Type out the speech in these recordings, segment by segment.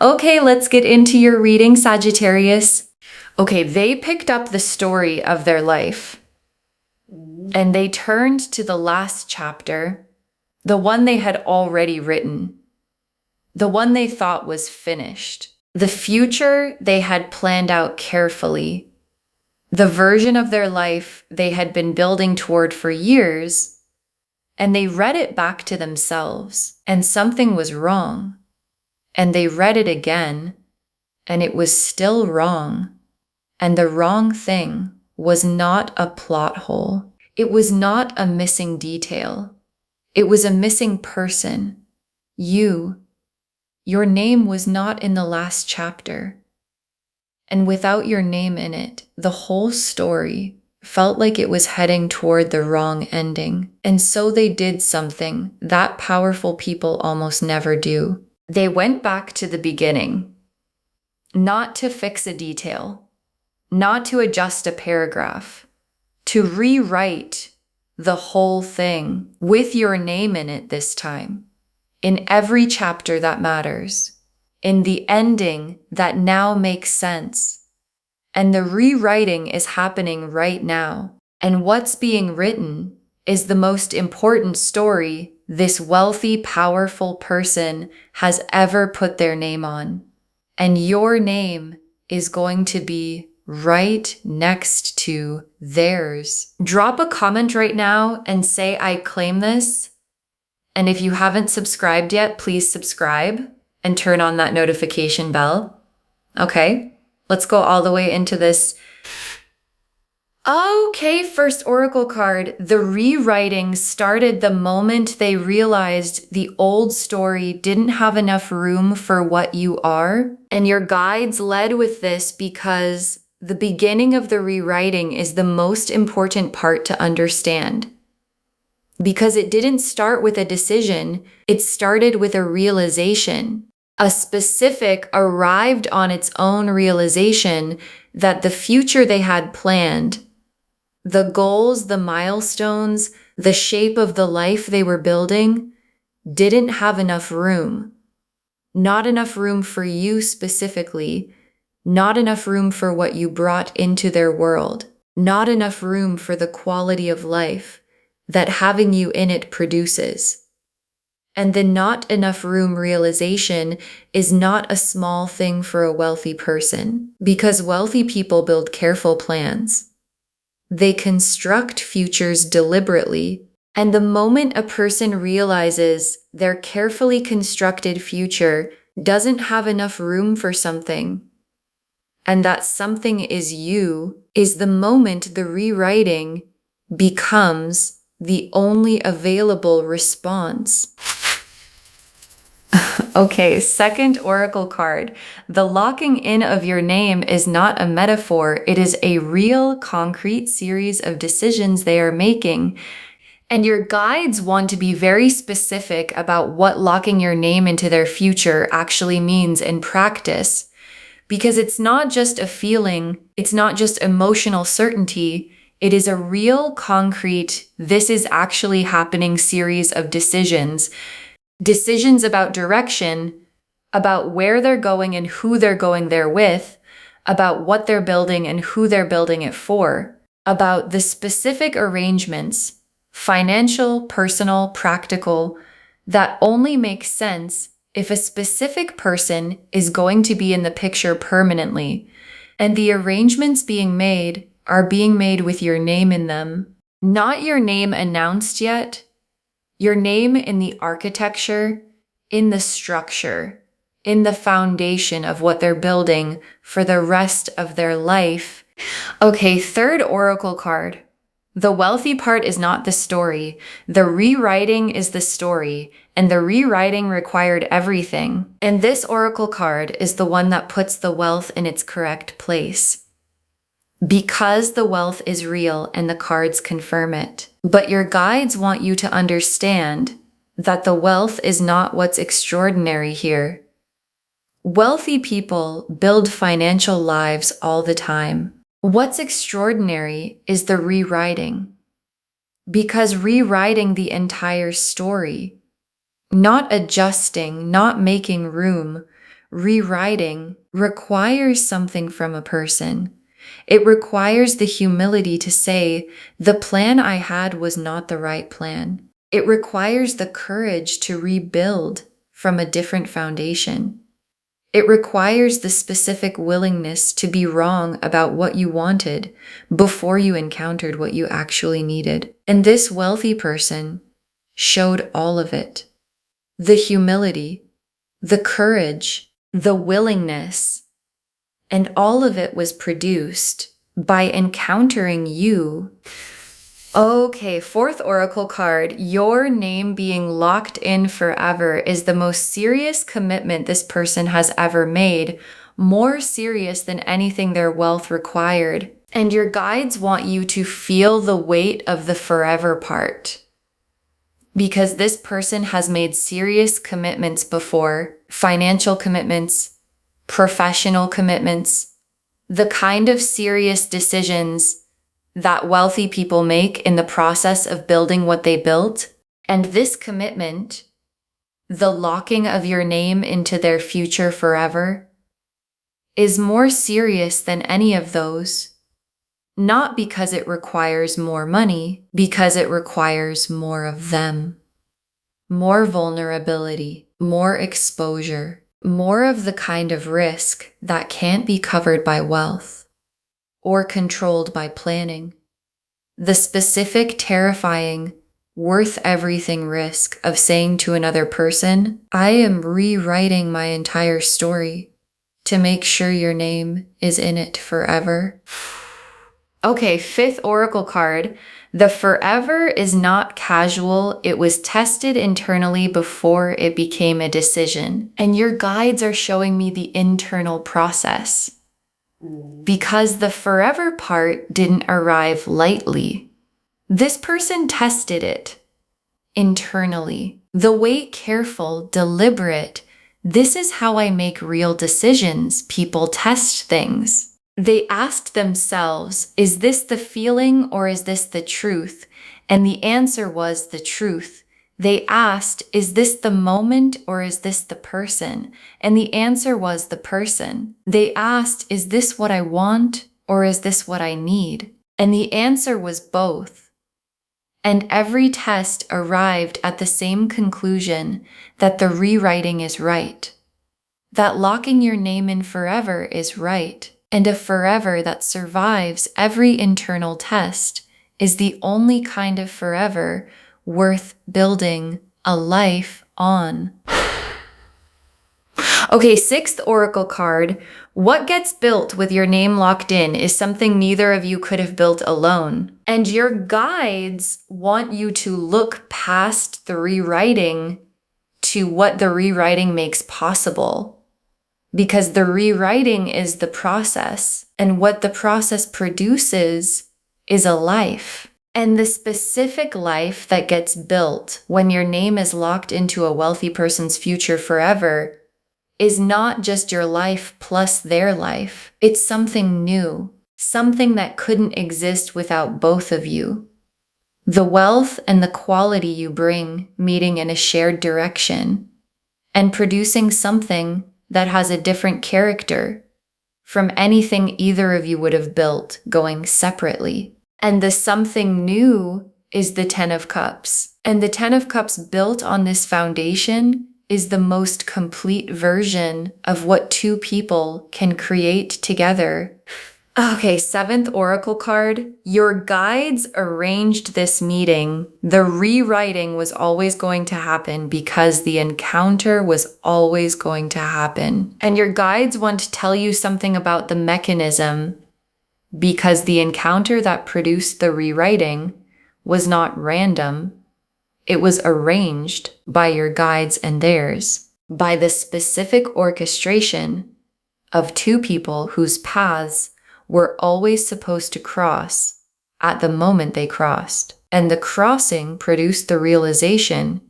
Okay, let's get into your reading, Sagittarius. Okay, they picked up the story of their life and they turned to the last chapter, the one they had already written, the one they thought was finished, the future they had planned out carefully, the version of their life they had been building toward for years, and they read it back to themselves, and something was wrong. And they read it again, and it was still wrong. And the wrong thing was not a plot hole. It was not a missing detail. It was a missing person. You. Your name was not in the last chapter. And without your name in it, the whole story felt like it was heading toward the wrong ending. And so they did something that powerful people almost never do. They went back to the beginning, not to fix a detail, not to adjust a paragraph, to rewrite the whole thing with your name in it this time, in every chapter that matters, in the ending that now makes sense. And the rewriting is happening right now. And what's being written is the most important story this wealthy, powerful person has ever put their name on. And your name is going to be right next to theirs. Drop a comment right now and say, I claim this. And if you haven't subscribed yet, please subscribe and turn on that notification bell. Okay, let's go all the way into this. Okay, first oracle card. The rewriting started the moment they realized the old story didn't have enough room for what you are. And your guides led with this because the beginning of the rewriting is the most important part to understand. Because it didn't start with a decision, it started with a realization. A specific arrived on its own realization that the future they had planned, the goals, the milestones, the shape of the life they were building didn't have enough room. Not enough room for you specifically, not enough room for what you brought into their world, not enough room for the quality of life that having you in it produces. And the not enough room realization is not a small thing for a wealthy person, because wealthy people build careful plans. They construct futures deliberately, and the moment a person realizes their carefully constructed future doesn't have enough room for something, and that something is you, is the moment the rewriting becomes the only available response. Okay, second oracle card. The locking in of your name is not a metaphor. It is a real, concrete series of decisions they are making. And your guides want to be very specific about what locking your name into their future actually means in practice. Because it's not just a feeling, it's not just emotional certainty. It is a real, concrete, this is actually happening series of decisions. Decisions about direction, about where they're going and who they're going there with, about what they're building and who they're building it for, about the specific arrangements, financial, personal, practical, that only make sense if a specific person is going to be in the picture permanently, and the arrangements being made are being made with your name in them. Not your name announced yet, your name in the architecture, in the structure, in the foundation of what they're building for the rest of their life. Okay, third oracle card. The wealthy part is not the story. The rewriting is the story, and the rewriting required everything. And this oracle card is the one that puts the wealth in its correct place. Because the wealth is real and the cards confirm it. But your guides want you to understand that the wealth is not what's extraordinary here. Wealthy people build financial lives all the time. What's extraordinary is the rewriting. Because rewriting the entire story, not adjusting, not making room, rewriting requires something from a person. It requires the humility to say, the plan I had was not the right plan. It requires the courage to rebuild from a different foundation. It requires the specific willingness to be wrong about what you wanted before you encountered what you actually needed. And this wealthy person showed all of it. The humility, the courage, the willingness, and all of it was produced by encountering you. Okay, fourth oracle card. Your name being locked in forever is the most serious commitment this person has ever made, more serious than anything their wealth required. And your guides want you to feel the weight of the forever part, because this person has made serious commitments before, financial commitments, professional commitments, the kind of serious decisions that wealthy people make in the process of building what they built. And this commitment, the locking of your name into their future forever, is more serious than any of those. Not because it requires more money, because it requires more of them. More vulnerability, more exposure, more of the kind of risk that can't be covered by wealth or controlled by planning. The specific, terrifying, worth everything risk of saying to another person, I am rewriting my entire story to make sure your name is in it forever. Okay, fifth oracle card. The forever is not casual. It was tested internally before it became a decision. And your guides are showing me the internal process. Because the forever part didn't arrive lightly. This person tested it internally. The wait, careful, deliberate. This is how I make real decisions. People test things. They asked themselves, is this the feeling or is this the truth? And the answer was the truth. They asked, is this the moment or is this the person? And the answer was the person. They asked, is this what I want or is this what I need? And the answer was both. And every test arrived at the same conclusion, that the rewriting is right. That locking your name in forever is right. And a forever that survives every internal test is the only kind of forever worth building a life on. Okay, sixth oracle card. What gets built with your name locked in is something neither of you could have built alone. And your guides want you to look past the rewriting to what the rewriting makes possible. Because the rewriting is the process, and what the process produces is a life. And the specific life that gets built when your name is locked into a wealthy person's future forever is not just your life plus their life. It's something new, something that couldn't exist without both of you. The wealth and the quality you bring meeting in a shared direction and producing something that has a different character from anything either of you would have built going separately. And the something new is the Ten of Cups. And the Ten of Cups built on this foundation is the most complete version of what two people can create together. Okay, seventh oracle card. Your guides arranged this meeting. The rewriting was always going to happen because the encounter was always going to happen. And your guides want to tell you something about the mechanism because the encounter that produced the rewriting was not random. It was arranged by your guides and theirs, by the specific orchestration of two people whose paths were always supposed to cross at the moment they crossed. And the crossing produced the realization,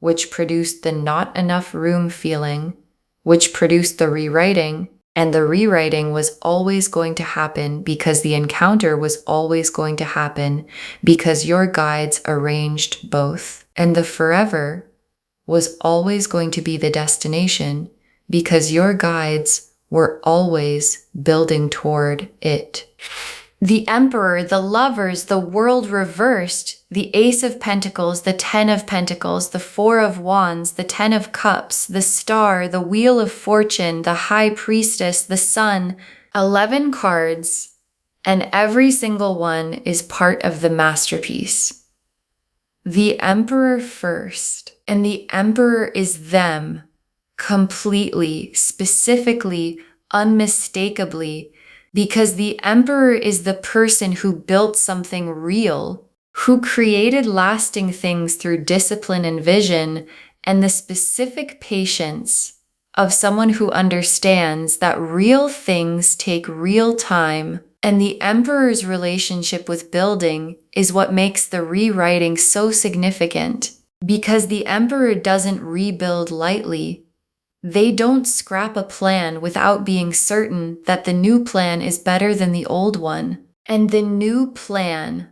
which produced the not enough room feeling, which produced the rewriting. And the rewriting was always going to happen because the encounter was always going to happen because your guides arranged both. And the forever was always going to be the destination because your guides were always building toward it. The Emperor, the Lovers, the World reversed, the Ace of Pentacles, the Ten of Pentacles, the Four of Wands, the Ten of Cups, the Star, the Wheel of Fortune, the High Priestess, the Sun, 11 cards, and every single one is part of the masterpiece. The Emperor first, and the Emperor is them, completely, specifically, unmistakably, because the Emperor is the person who built something real, who created lasting things through discipline and vision, and the specific patience of someone who understands that real things take real time. And the Emperor's relationship with building is what makes the rewriting so significant, because the Emperor doesn't rebuild lightly. They don't scrap a plan without being certain that the new plan is better than the old one. And the new plan,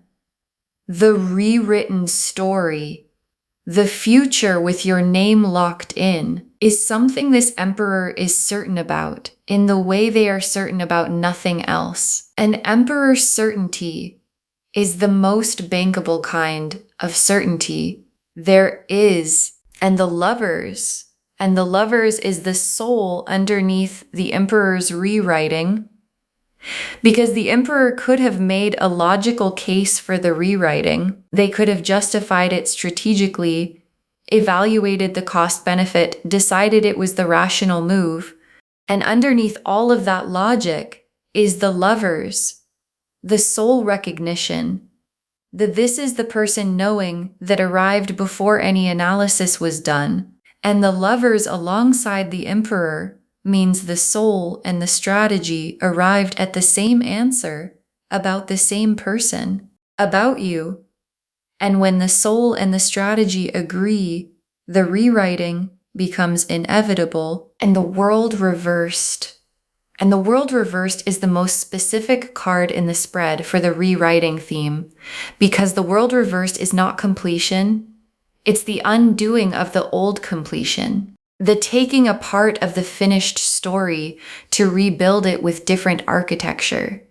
the rewritten story, the future with your name locked in, is something this Emperor is certain about, in the way they are certain about nothing else. An Emperor's certainty is the most bankable kind of certainty there is, and the Lovers is the soul underneath the Emperor's rewriting, because the Emperor could have made a logical case for the rewriting. They could have justified it strategically, evaluated the cost-benefit, decided it was the rational move, and underneath all of that logic is the Lovers, the soul recognition, that this is the person knowing that arrived before any analysis was done. And the Lovers alongside the Emperor means the soul and the strategy arrived at the same answer about the same person, about you. And when the soul and the strategy agree, the rewriting becomes inevitable, and the World reversed. And the World reversed is the most specific card in the spread for the rewriting theme, because the World reversed is not completion. It's the undoing of the old completion, the taking apart of the finished story to rebuild it with different architecture.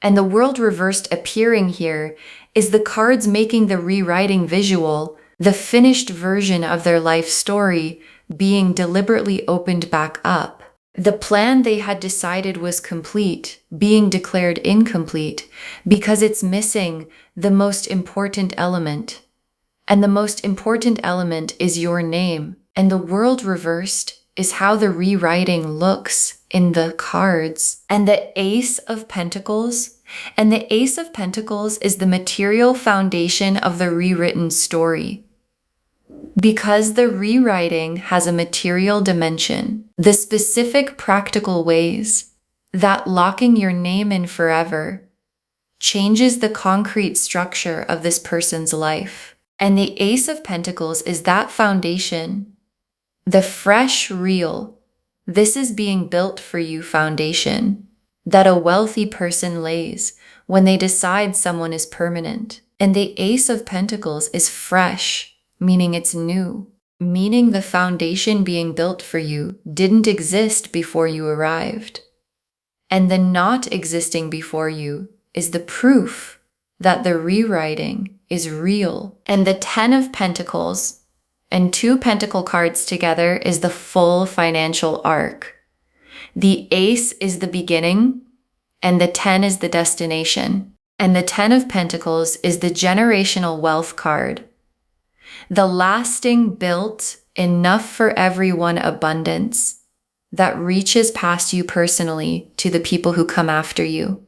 And the World reversed appearing here is the cards making the rewriting visual, the finished version of their life story being deliberately opened back up. The plan they had decided was complete, being declared incomplete, because it's missing the most important element. And the most important element is your name. And the World reversed is how the rewriting looks in the cards. And the Ace of Pentacles. And the Ace of Pentacles is the material foundation of the rewritten story. Because the rewriting has a material dimension, the specific practical ways that locking your name in forever changes the concrete structure of this person's life. And the Ace of Pentacles is that foundation, the fresh, real, this is being built for you foundation that a wealthy person lays when they decide someone is permanent. And the Ace of Pentacles is fresh, meaning it's new, meaning the foundation being built for you didn't exist before you arrived. And the not existing before you is the proof that the rewriting is real. And the Ten of Pentacles and two Pentacle cards together is the full financial arc. The Ace is the beginning, and the 10 is the destination. And the 10 of Pentacles is the generational wealth card. The lasting, built, enough for everyone abundance that reaches past you personally to the people who come after you.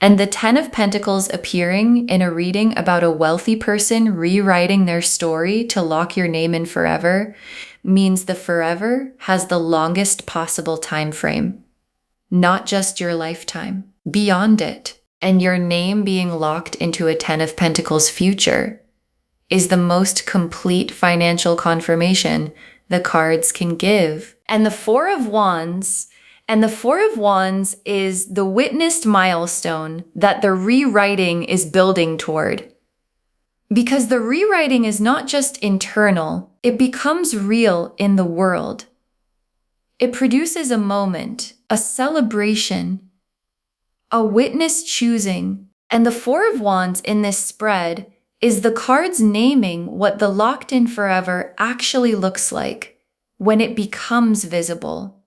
And the 10 of Pentacles appearing in a reading about a wealthy person rewriting their story to lock your name in forever means the forever has the longest possible time frame, not just your lifetime, beyond it. And your name being locked into a 10 of Pentacles future is the most complete financial confirmation the cards can give. And the Four of Wands is the witnessed milestone that the rewriting is building toward. Because the rewriting is not just internal, it becomes real in the world. It produces a moment, a celebration, a witness choosing. And the Four of Wands in this spread is the cards naming what the locked in forever actually looks like when it becomes visible.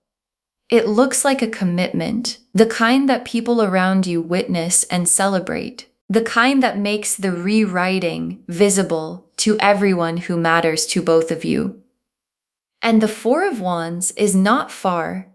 It looks like a commitment, the kind that people around you witness and celebrate, the kind that makes the rewriting visible to everyone who matters to both of you. And the Four of Wands is not far,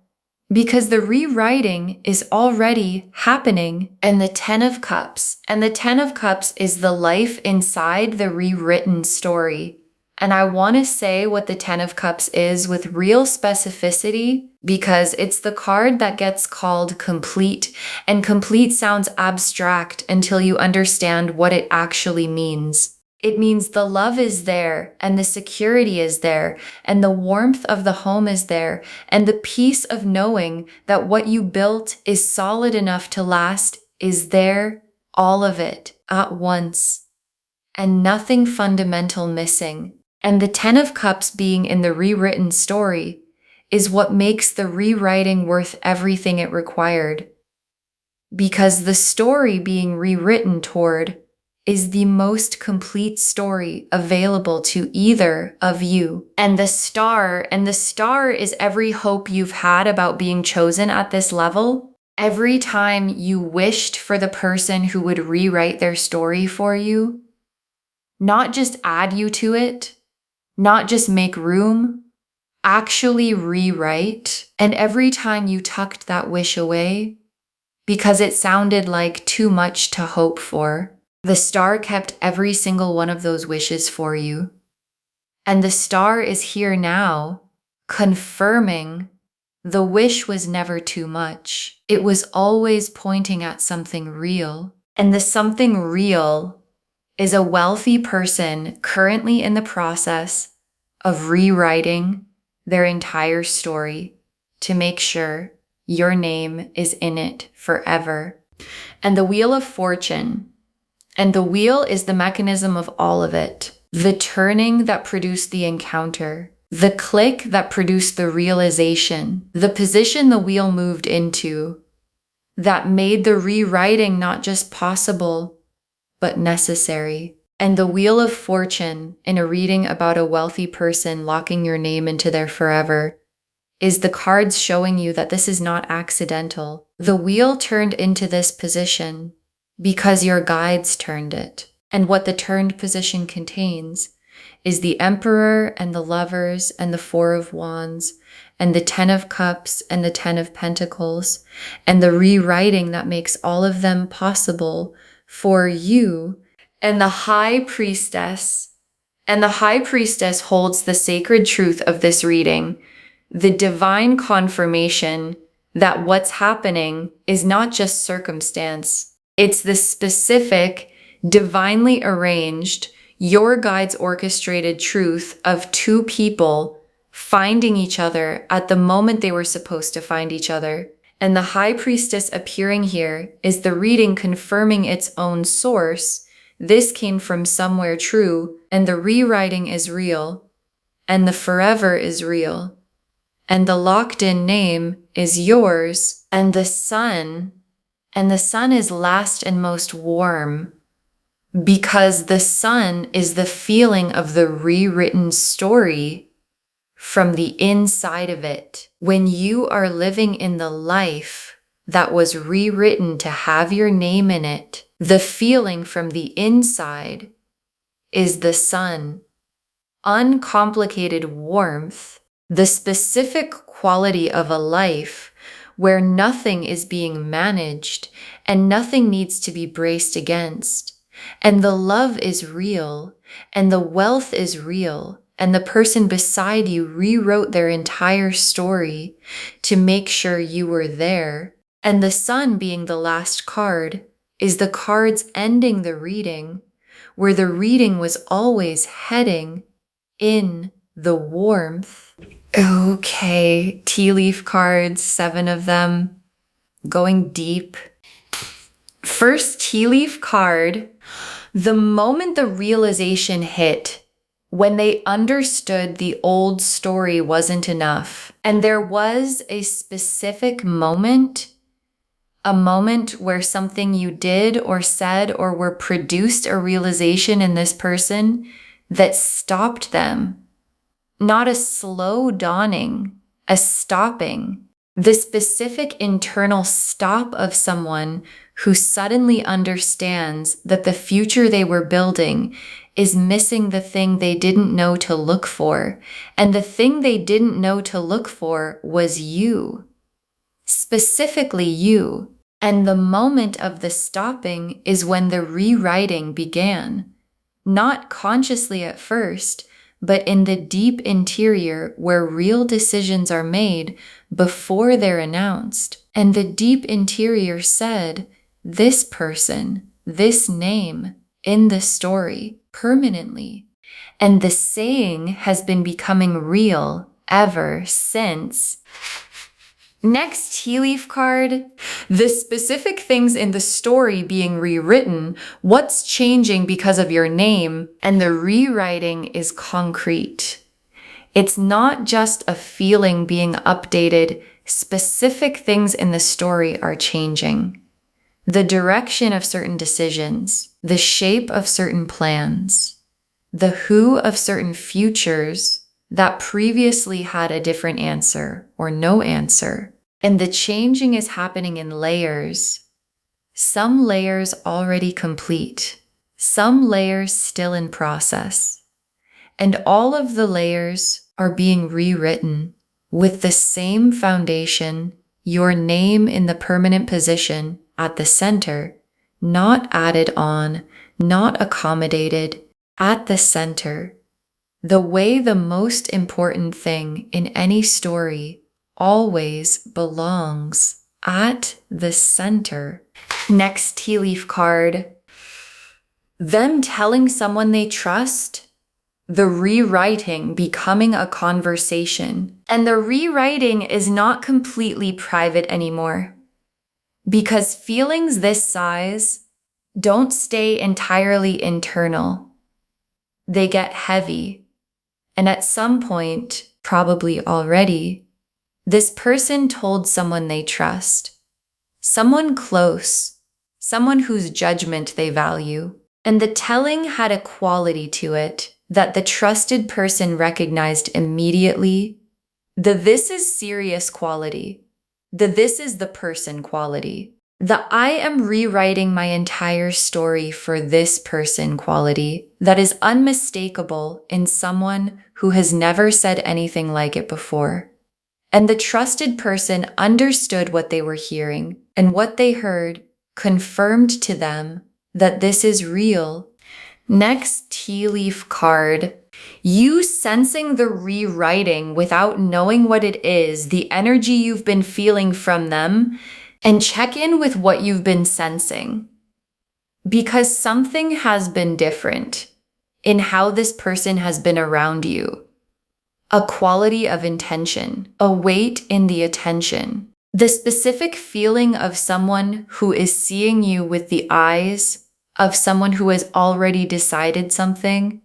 because the rewriting is already happening. And the Ten of Cups. And the Ten of Cups is the life inside the rewritten story. And I want to say what the Ten of Cups is with real specificity, because it's the card that gets called complete. And complete sounds abstract until you understand what it actually means. It means the love is there, and the security is there, and the warmth of the home is there, and the peace of knowing that what you built is solid enough to last is there, all of it, at once, and nothing fundamental missing. And the Ten of Cups being in the rewritten story is what makes the rewriting worth everything it required. Because the story being rewritten toward is the most complete story available to either of you. And the star is every hope you've had about being chosen at this level. Every time you wished for the person who would rewrite their story for you, not just add you to it, not just make room, actually rewrite. And every time you tucked that wish away because it sounded like too much to hope for, the star kept every single one of those wishes for you. And the star is here now, confirming the wish was never too much. It was always pointing at something real. And the something real is a wealthy person currently in the process of rewriting their entire story to make sure your name is in it forever. And the Wheel of Fortune. And the wheel is the mechanism of all of it. The turning that produced the encounter. The click that produced the realization. The position the wheel moved into that made the rewriting not just possible, but necessary. And the Wheel of Fortune, in a reading about a wealthy person locking your name into their forever, is the cards showing you that this is not accidental. The wheel turned into this position because your guides turned it. And what the turned position contains is the Emperor and the Lovers and the Four of Wands and the Ten of Cups and the Ten of Pentacles and the rewriting that makes all of them possible for you. And the High Priestess. And the High Priestess holds the sacred truth of this reading, the divine confirmation that what's happening is not just circumstance. It's the specific, divinely arranged, your guide's orchestrated truth of two people finding each other at the moment they were supposed to find each other. And the High Priestess appearing here is the reading confirming its own source. This came from somewhere true, and the rewriting is real, and the forever is real, and the locked-in name is yours, and the sun is last and most warm, because the sun is the feeling of the rewritten story from the inside of it. When you are living in the life that was rewritten to have your name in it, the feeling from the inside is the sun. Uncomplicated warmth, the specific quality of a life where nothing is being managed and nothing needs to be braced against. And the love is real, and the wealth is real, and the person beside you rewrote their entire story to make sure you were there. And the sun being the last card is the cards ending the reading, where the reading was always heading in the warmth. Okay, tea leaf cards, 7 of them, going deep. First tea leaf card, the moment the realization hit when they understood the old story wasn't enough. And there was a specific moment, a moment where something you did or said or were produced a realization in this person that stopped them. Not a slow dawning, a stopping. The specific internal stop of someone who suddenly understands that the future they were building is missing the thing they didn't know to look for. And the thing they didn't know to look for was you. Specifically you. And the moment of the stopping is when the rewriting began. Not consciously at first, but in the deep interior where real decisions are made before they're announced. And the deep interior said, this person, this name, in the story, permanently. And the saying has been becoming real ever since. Next tea leaf card, the specific things in the story being rewritten, what's changing because of your name, and the rewriting is concrete. It's not just a feeling being updated, specific things in the story are changing. The direction of certain decisions, the shape of certain plans, the who of certain futures that previously had a different answer or no answer. And the changing is happening in layers. Some layers already complete, some layers still in process. And all of the layers are being rewritten with the same foundation, your name in the permanent position at the center, not added on, not accommodated, at the center. The way the most important thing in any story always belongs at the center. Next tea leaf card. Them telling someone they trust, the rewriting becoming a conversation. And the rewriting is not completely private anymore. Because feelings this size don't stay entirely internal. They get heavy. And at some point, probably already, this person told someone they trust, someone close, someone whose judgment they value. And the telling had a quality to it that the trusted person recognized immediately. The this is serious quality. The this is the person quality. The I am rewriting my entire story for this person quality that is unmistakable in someone who has never said anything like it before. And the trusted person understood what they were hearing, and what they heard confirmed to them that this is real. Next tea leaf card. You sensing the rewriting without knowing what it is, the energy you've been feeling from them, and check in with what you've been sensing. Because something has been different in how this person has been around you. A quality of intention, a weight in the attention, the specific feeling of someone who is seeing you with the eyes of someone who has already decided something,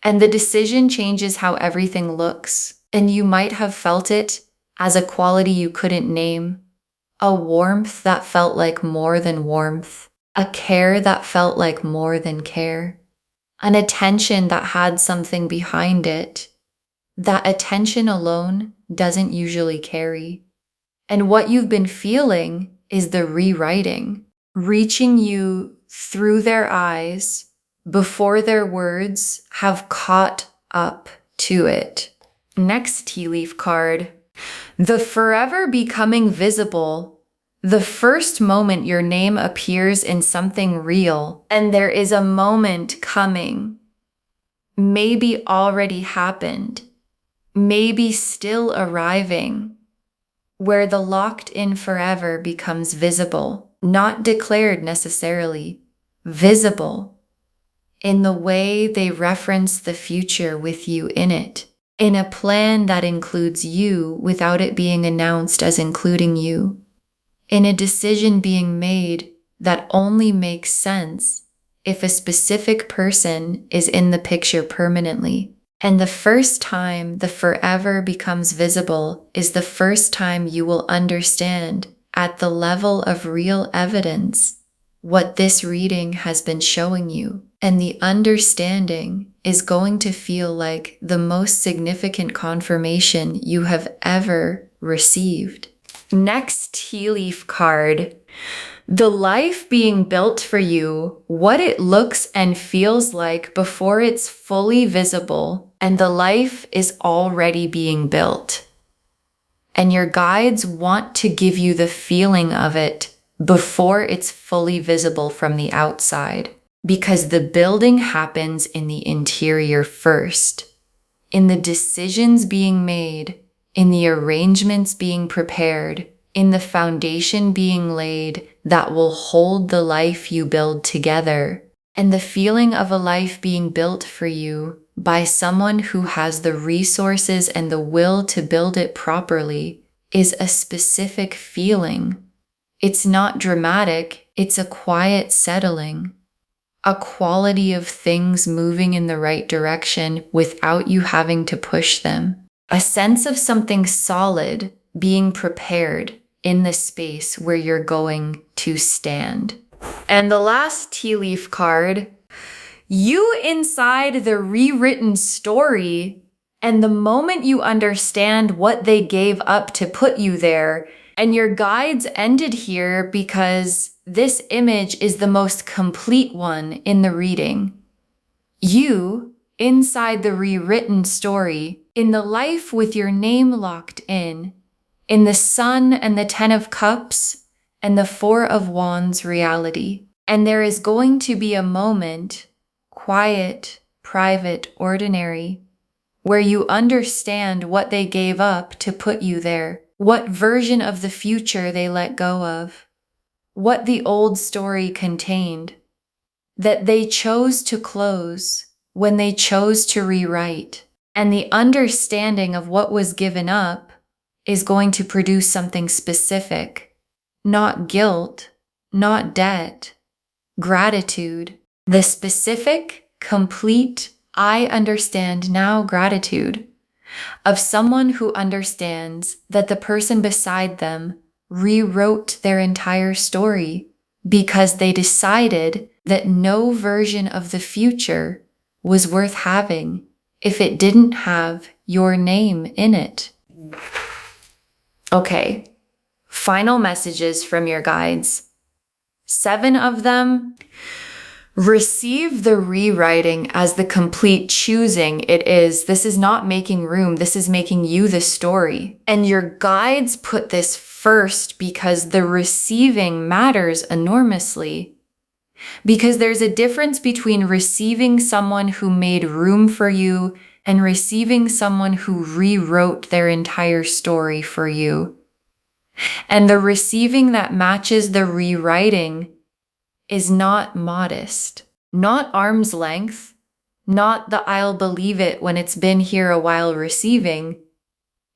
and the decision changes how everything looks, and you might have felt it as a quality you couldn't name, a warmth that felt like more than warmth, a care that felt like more than care, an attention that had something behind it. That attention alone doesn't usually carry. And what you've been feeling is the rewriting, reaching you through their eyes before their words have caught up to it. Next tea leaf card. The forever becoming visible. The first moment your name appears in something real, and there is a moment coming, maybe already happened, maybe still arriving, where the locked in forever becomes visible, not declared necessarily, visible, in the way they reference the future with you in it, in a plan that includes you without it being announced as including you, in a decision being made that only makes sense if a specific person is in the picture permanently. And the first time the forever becomes visible is the first time you will understand at the level of real evidence what this reading has been showing you. And the understanding is going to feel like the most significant confirmation you have ever received. Next tea leaf card. The life being built for you, what it looks and feels like before it's fully visible, and the life is already being built. And your guides want to give you the feeling of it before it's fully visible from the outside, because the building happens in the interior first, in the decisions being made, in the arrangements being prepared, in the foundation being laid that will hold the life you build together. And the feeling of a life being built for you by someone who has the resources and the will to build it properly is a specific feeling. It's not dramatic, it's a quiet settling, a quality of things moving in the right direction without you having to push them, a sense of something solid being prepared in the space where you're going to stand. And the last tea leaf card, you inside the rewritten story, and the moment you understand what they gave up to put you there, and your guides ended here because this image is the most complete one in the reading. You, inside the rewritten story, in the life with your name locked in the Sun and the Ten of Cups and the Four of Wands reality. And there is going to be a moment, quiet, private, ordinary, where you understand what they gave up to put you there, what version of the future they let go of, what the old story contained, that they chose to close when they chose to rewrite. And the understanding of what was given up is going to produce something specific, not guilt, not debt, gratitude. The specific, complete, I understand now gratitude of someone who understands that the person beside them rewrote their entire story because they decided that no version of the future was worth having if it didn't have your name in it. Okay, final messages from your guides. 7 of them. Receive the rewriting as the complete choosing it is. This is not making room. This is making you the story. And your guides put this first because the receiving matters enormously. Because there's a difference between receiving someone who made room for you and receiving someone who rewrote their entire story for you. And the receiving that matches the rewriting is not modest, not arm's length, not the I'll believe it when it's been here a while receiving.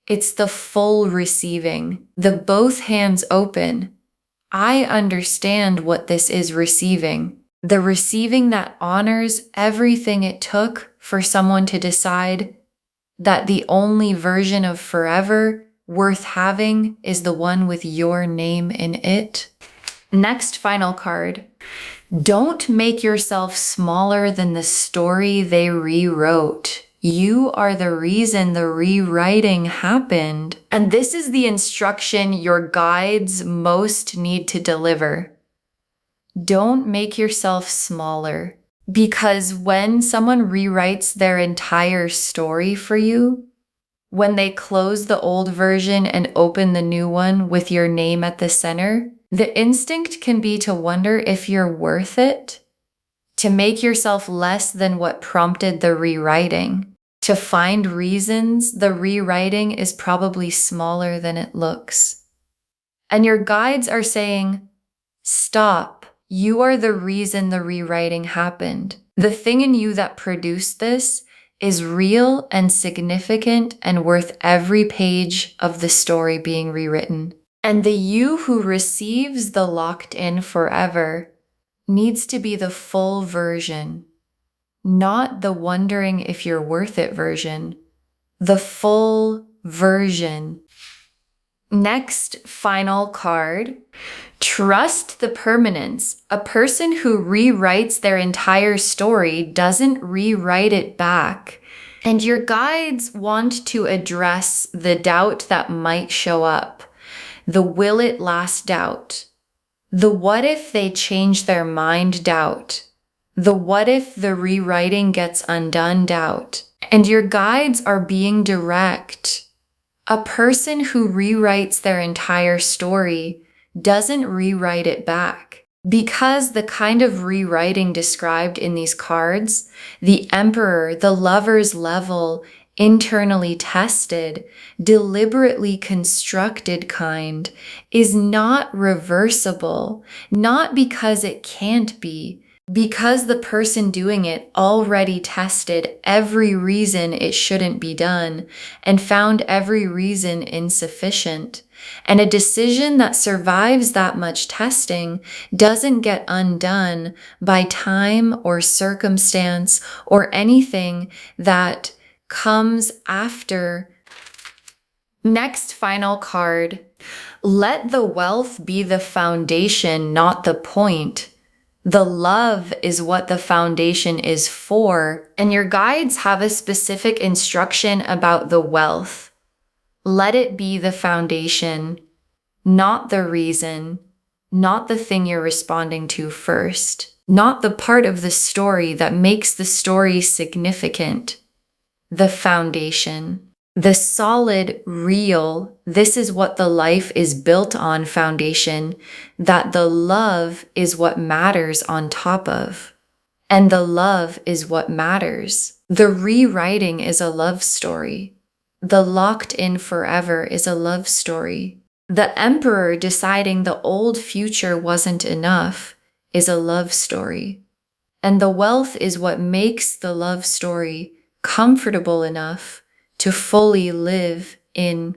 It's the full receiving, the both hands open. I understand what this is receiving. The receiving that honors everything it took for someone to decide that the only version of forever worth having is the one with your name in it. Next final card. Don't make yourself smaller than the story they rewrote. You are the reason the rewriting happened. And this is the instruction your guides most need to deliver. Don't make yourself smaller. Because when someone rewrites their entire story for you, when they close the old version and open the new one with your name at the center, the instinct can be to wonder if you're worth it, to make yourself less than what prompted the rewriting, to find reasons the rewriting is probably smaller than it looks. And your guides are saying, stop. You are the reason the rewriting happened. The thing in you that produced this is real and significant and worth every page of the story being rewritten. And the you who receives the locked in forever needs to be the full version, not the wondering if you're worth it version. The full version. Next, final card. Trust the permanence. A person who rewrites their entire story doesn't rewrite it back. And your guides want to address the doubt that might show up. The will it last doubt. The what if they change their mind doubt. The what if the rewriting gets undone doubt. And your guides are being direct. A person who rewrites their entire story doesn't rewrite it back. Because the kind of rewriting described in these cards, the Emperor, the Lover's level, internally tested, deliberately constructed kind, is not reversible, not because it can't be, because the person doing it already tested every reason it shouldn't be done and found every reason insufficient. And a decision that survives that much testing doesn't get undone by time or circumstance or anything that comes after. Next final card. Let the wealth be the foundation, not the point. The love is what the foundation is for, and your guides have a specific instruction about the wealth. Let it be the foundation, not the reason, not the thing you're responding to first, not the part of the story that makes the story significant. The foundation. The solid, real, this is what the life is built on foundation, that the love is what matters on top of. And the love is what matters. The rewriting is a love story. The locked in forever is a love story. The Emperor deciding the old future wasn't enough is a love story. And the wealth is what makes the love story comfortable enough to fully live in.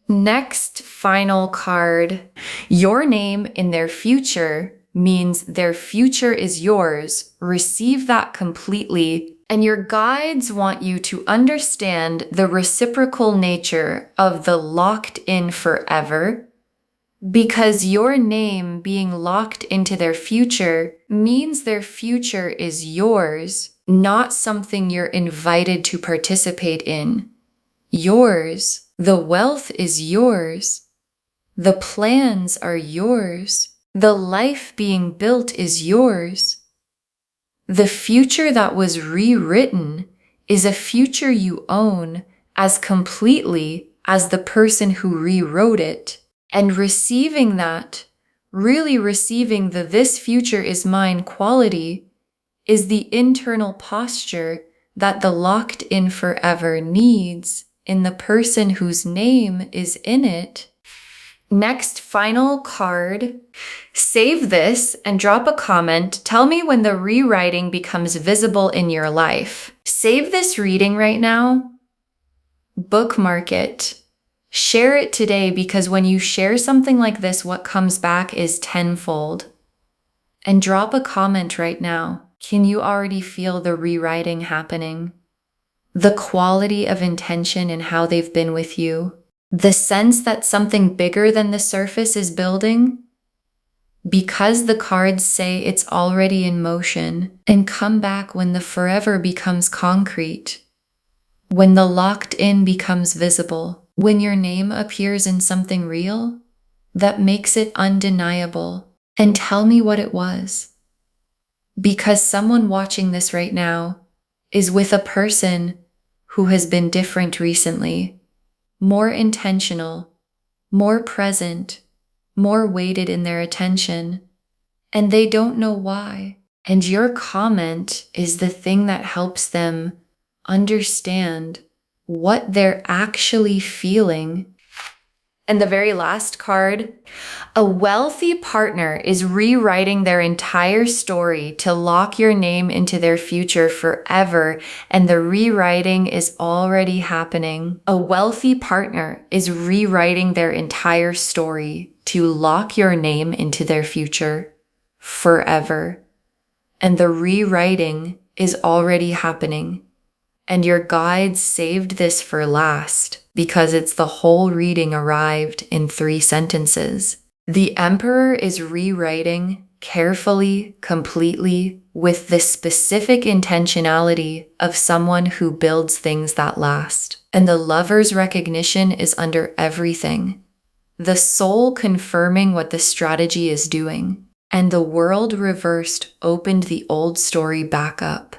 Next final card. Your name in their future means their future is yours. Receive that completely. And your guides want you to understand the reciprocal nature of the locked in forever, because your name being locked into their future means their future is yours, not something you're invited to participate in. Yours. The wealth is yours. The plans are yours. The life being built is yours. The future that was rewritten is a future you own as completely as the person who rewrote it. And receiving that, really receiving the this future is mine quality, is the internal posture that the locked in forever needs in the person whose name is in it. Next final card. Save this and drop a comment. Tell me when the rewriting becomes visible in your life. Save this reading right now. Bookmark it. Share it today, because when you share something like this, what comes back is tenfold. And drop a comment right now. Can you already feel the rewriting happening? The quality of intention and how they've been with you? The sense that something bigger than the surface is building? Because the cards say it's already in motion, and come back when the forever becomes concrete. When the locked in becomes visible. When your name appears in something real that makes it undeniable. And tell me what it was. Because someone watching this right now is with a person who has been different recently, more intentional, more present, more weighted in their attention, and they don't know why. And your comment is the thing that helps them understand what they're actually feeling. And the very last card, a wealthy partner is rewriting their entire story to lock your name into their future forever, and the rewriting is already happening. A wealthy partner is rewriting their entire story to lock your name into their future forever, and the rewriting is already happening. And your guides saved this for last because it's the whole reading arrived in 3 sentences. The Emperor is rewriting carefully, completely, with the specific intentionality of someone who builds things that last. And the Lover's recognition is under everything. The Soul confirming what the strategy is doing. And the World reversed opened the old story back up.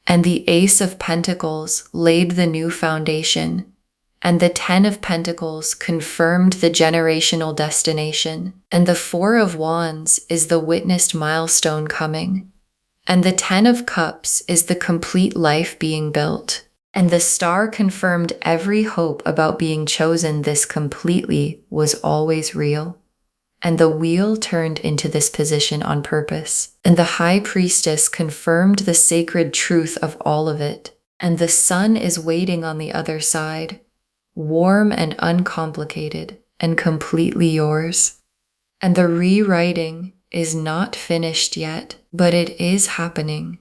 And the Ace of Pentacles laid the new foundation. And the 10 of Pentacles confirmed the generational destination. And the 4 of Wands is the witnessed milestone coming. And the 10 of Cups is the complete life being built. And the Star confirmed every hope about being chosen this completely was always real. And the Wheel turned into this position on purpose. And the High Priestess confirmed the sacred truth of all of it. And the Sun is waiting on the other side, warm and uncomplicated, and completely yours. And the rewriting is not finished yet, but it is happening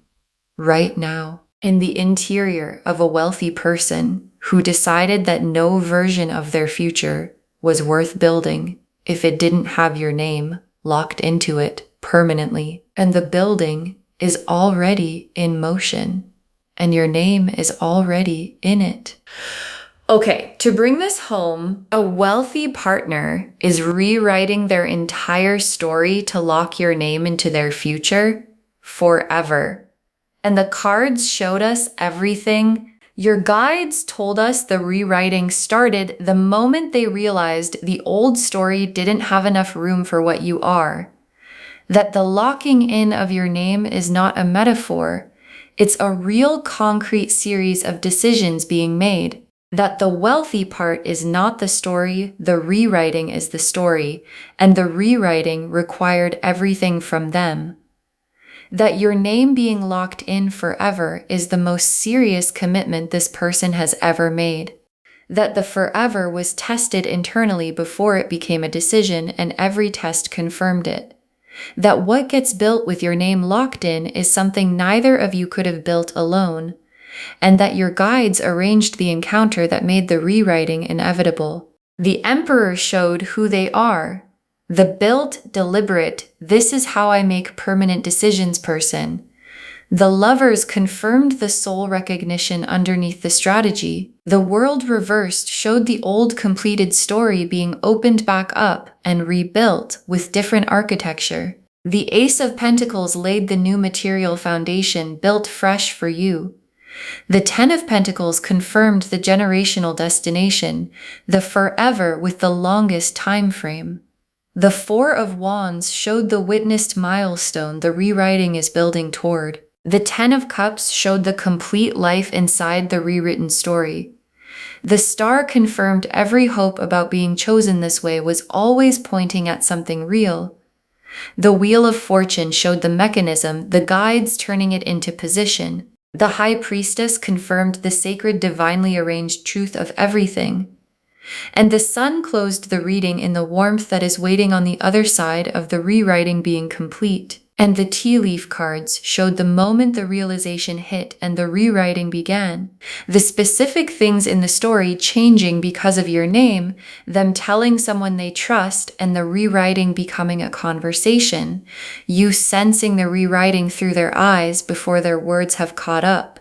right now in the interior of a wealthy person who decided that no version of their future was worth building if it didn't have your name locked into it permanently. And the building is already in motion, and your name is already in it. Okay, to bring this home, a wealthy partner is rewriting their entire story to lock your name into their future forever. And the cards showed us everything. Your guides told us the rewriting started the moment they realized the old story didn't have enough room for what you are. That the locking in of your name is not a metaphor. It's a real concrete series of decisions being made. That the wealthy part is not the story, the rewriting is the story, and the rewriting required everything from them. That your name being locked in forever is the most serious commitment this person has ever made. That the forever was tested internally before it became a decision, and every test confirmed it. That what gets built with your name locked in is something neither of you could have built alone. And that your guides arranged the encounter that made the rewriting inevitable. The Emperor showed who they are. The built, deliberate, this is how I make permanent decisions person. The Lovers confirmed the soul recognition underneath the strategy. The World reversed showed the old completed story being opened back up and rebuilt with different architecture. The Ace of Pentacles laid the new material foundation built fresh for you. The 10 of Pentacles confirmed the generational destination, the forever with the longest time frame. The 4 of Wands showed the witnessed milestone the rewriting is building toward. The 10 of Cups showed the complete life inside the rewritten story. The Star confirmed every hope about being chosen this way was always pointing at something real. The Wheel of Fortune showed the mechanism, the guides turning it into position. The High Priestess confirmed the sacred divinely arranged truth of everything. And the Sun closed the reading in the warmth that is waiting on the other side of the rewriting being complete. And the tea leaf cards showed the moment the realization hit and the rewriting began. The specific things in the story changing because of your name, them telling someone they trust, and the rewriting becoming a conversation. You sensing the rewriting through their eyes before their words have caught up.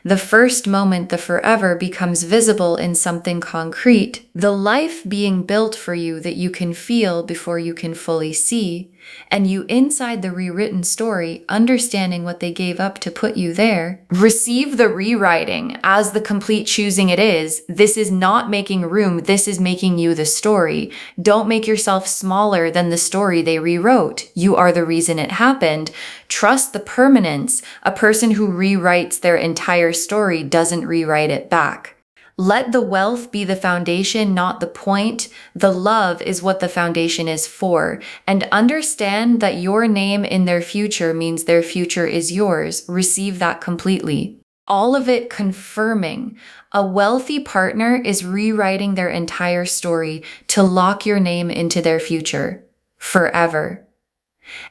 The first moment the forever becomes visible in something concrete, the life being built for you that you can feel before you can fully see, and you inside the rewritten story understanding what they gave up to put you there. Receive the rewriting as the complete choosing it is. This is not making room, this is making you the story. Don't make yourself smaller than the story they rewrote. You are the reason it happened. Trust the permanence. A person who rewrites their entire story doesn't rewrite it back. Let the wealth be the foundation, not the point. The love is what the foundation is for. And understand that your name in their future means their future is yours. Receive that completely. All of it confirming. A wealthy partner is rewriting their entire story to lock your name into their future forever.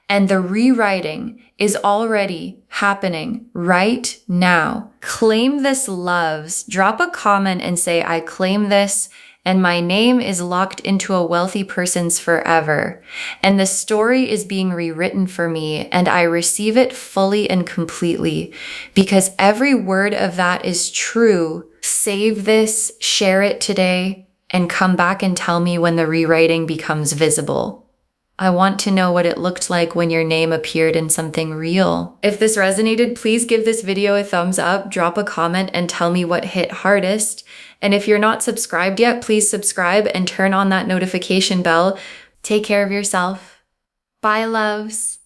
And the rewriting is already happening right now. Claim this, loves. Drop a comment and say, I claim this, and my name is locked into a wealthy person's forever. And the story is being rewritten for me, and I receive it fully and completely because every word of that is true. Save this, share it today, and come back and tell me when the rewriting becomes visible. I want to know what it looked like when your name appeared in something real. If this resonated, please give this video a thumbs up, drop a comment, and tell me what hit hardest. And if you're not subscribed yet, please subscribe and turn on that notification bell. Take care of yourself. Bye, loves.